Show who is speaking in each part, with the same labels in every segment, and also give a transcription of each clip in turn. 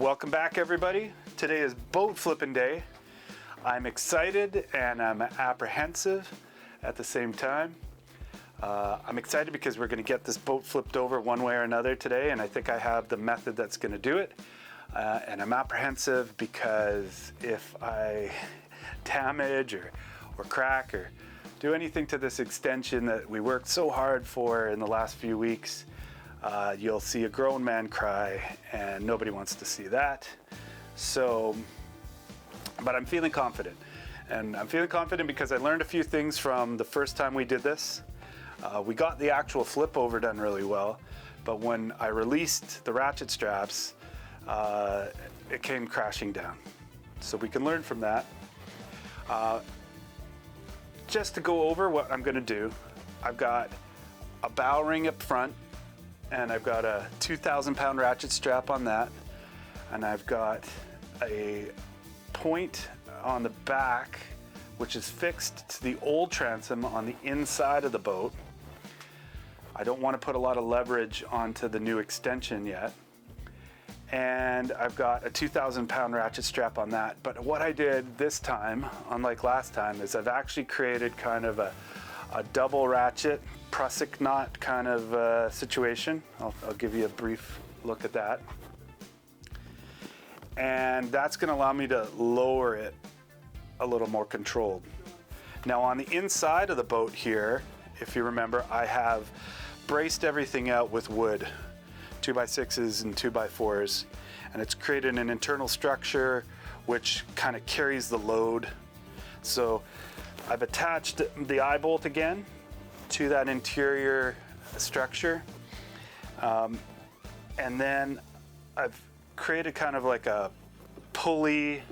Speaker 1: Welcome back, everybody. Today is boat flipping day. I'm excited and I'm apprehensive at the same time. I'm excited because we're going to get this boat flipped over one way or another today, and I think I have the method that's going to do it. And I'm apprehensive because if I damage or crack or do anything to this extension that we worked so hard for in the last few weeks, you'll see a grown man cry, and nobody wants to see that. So, but I'm feeling confident. And I'm feeling confident because I learned a few things from the first time we did this. We got the actual flip over done really well, but when I released the ratchet straps, it came crashing down. So we can learn from that. Just to go over what I'm gonna do, I've got a bow ring up front, and I've got a 2,000 pound ratchet strap on that, and I've got a point on the back which is fixed to the old transom on the inside of the boat. I don't want to put a lot of leverage onto the new extension yet, and I've got a 2,000 pound ratchet strap on that. But what I did this time, unlike last time, is I've actually created kind of a double ratchet prusik knot kind of situation. I'll give you a brief look at that. And that's going to allow me to lower it a little more controlled. Now on the inside of the boat here, if you remember, I have braced everything out with wood, 2x6s and 2x4s, and it's created an internal structure which kind of carries the load. So I've attached the eye bolt again to that interior structure, and then I've created kind of like a pulley,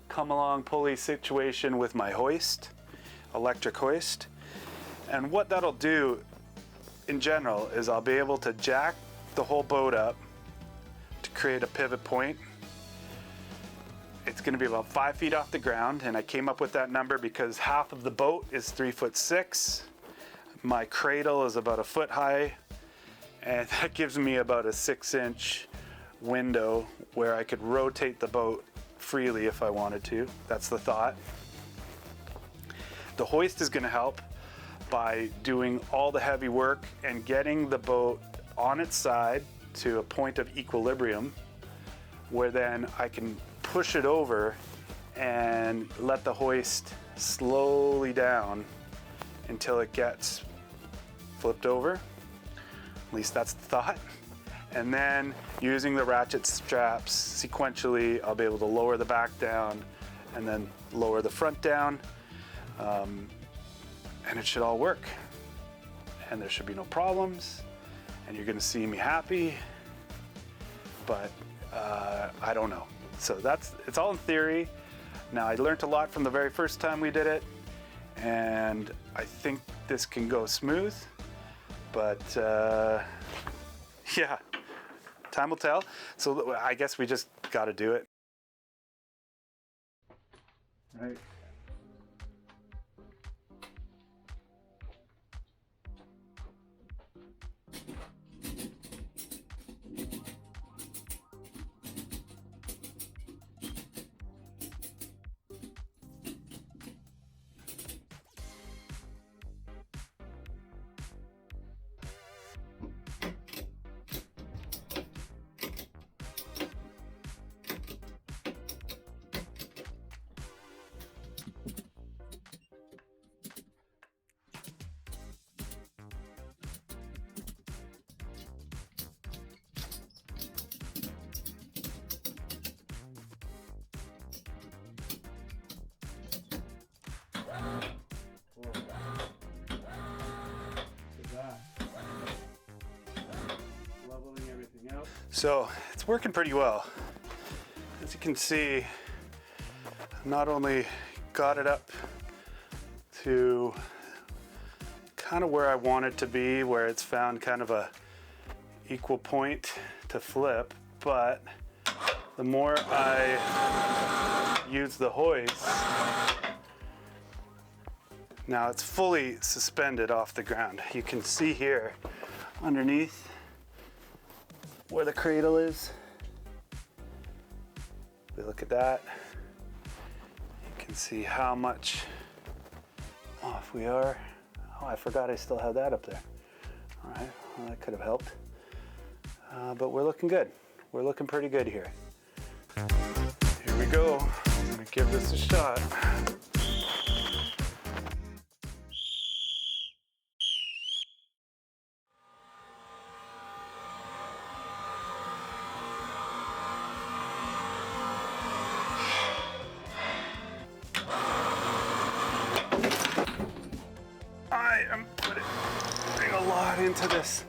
Speaker 1: come along pulley situation with my hoist, electric hoist. And what that'll do in general is I'll be able to jack the whole boat up to create a pivot point. It's going to be about 5 feet off the ground, and I came up with that number because half of the boat is 3'6". My cradle is about 1 foot high, and that gives me about a 6-inch window where I could rotate the boat freely if I wanted to. That's the thought. The hoist is going to help by doing all the heavy work and getting the boat on its side to a point of equilibrium, where then I can push it over and let the hoist slowly down until it gets flipped over. At least that's the thought. And then using the ratchet straps sequentially, I'll be able to lower the back down and then lower the front down, and it should all work. And there should be no problems, and you're gonna see me happy, but I don't know. So it's all in theory. Now, I learned a lot from the very first time we did it, and I think this can go smooth, but yeah, time will tell. So I guess we just got to do it. Right. Leveling everything out. So it's working pretty well. As you can see, not only got it up to kind of where I want it to be, where it's found kind of a equal point to flip, but the more I use the hoist, now it's fully suspended off the ground. You can see here underneath where the cradle is. We look at that. You can see how much off we are. Oh, I forgot I still have that up there. All right, well, that could have helped. But we're looking good. We're looking pretty good here. Here we go. I'm gonna give this a shot. I am putting a lot into this.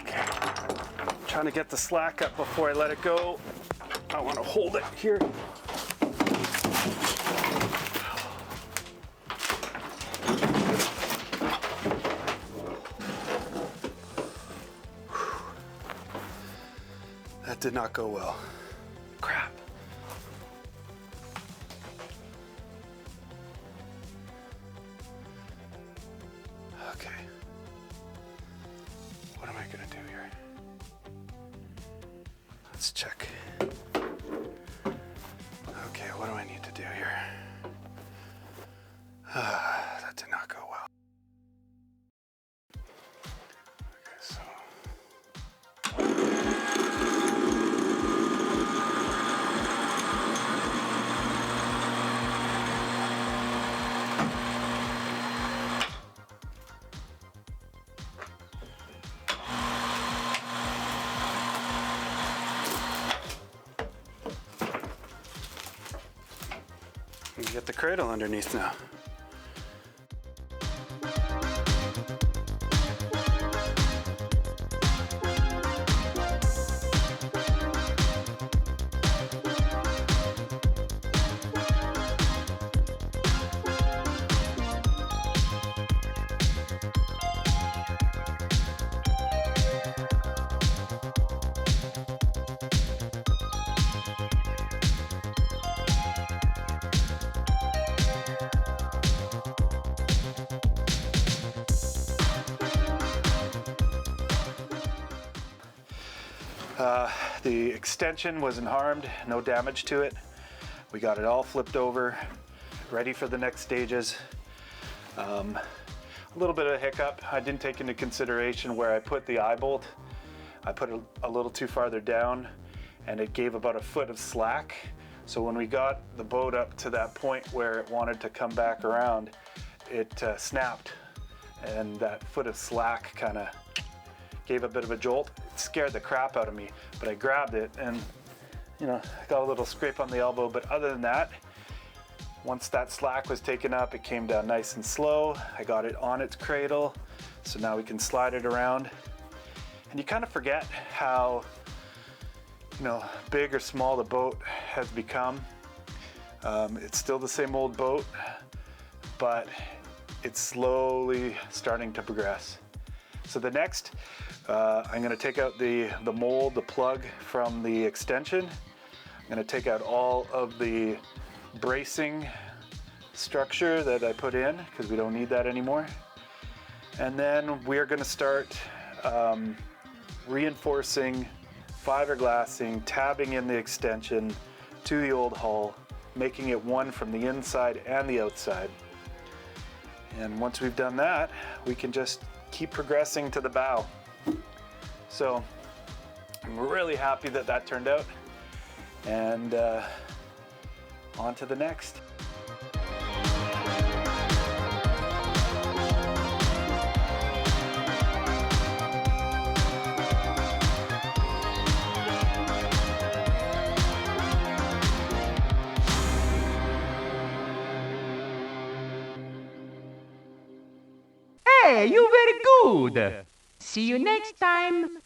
Speaker 1: Okay. Trying to get the slack up before I let it go. I want to hold it here. That did not go well. Crap. Okay. What am I gonna do here? Let's check. Okay, what do I need to do here? That did not go well. Okay, so. You get the cradle underneath now. The extension wasn't harmed, no damage to it. We got it all flipped over, ready for the next stages. A little bit of a hiccup. I didn't take into consideration where I put the eye bolt. I put it a little too farther down and it gave about a foot of slack. So when we got the boat up to that point where it wanted to come back around, it snapped, and that foot of slack kind of gave a bit of a jolt. It scared the crap out of me, but I grabbed it and, you know, got a little scrape on the elbow. But other than that, once that slack was taken up, it came down nice and slow. I got it on its cradle, so now we can slide it around. And you kind of forget how, you know, big or small the boat has become. It's still the same old boat, but it's slowly starting to progress. So the next, I'm gonna take out the mold, the plug from the extension. I'm gonna take out all of the bracing structure that I put in because we don't need that anymore. And then we're gonna start reinforcing, fiberglassing, tabbing in the extension to the old hull, making it one from the inside and the outside. And once we've done that, we can just keep progressing to the bow. So I'm really happy that that turned out, and on to the next.
Speaker 2: Hey, you very good. See you next time.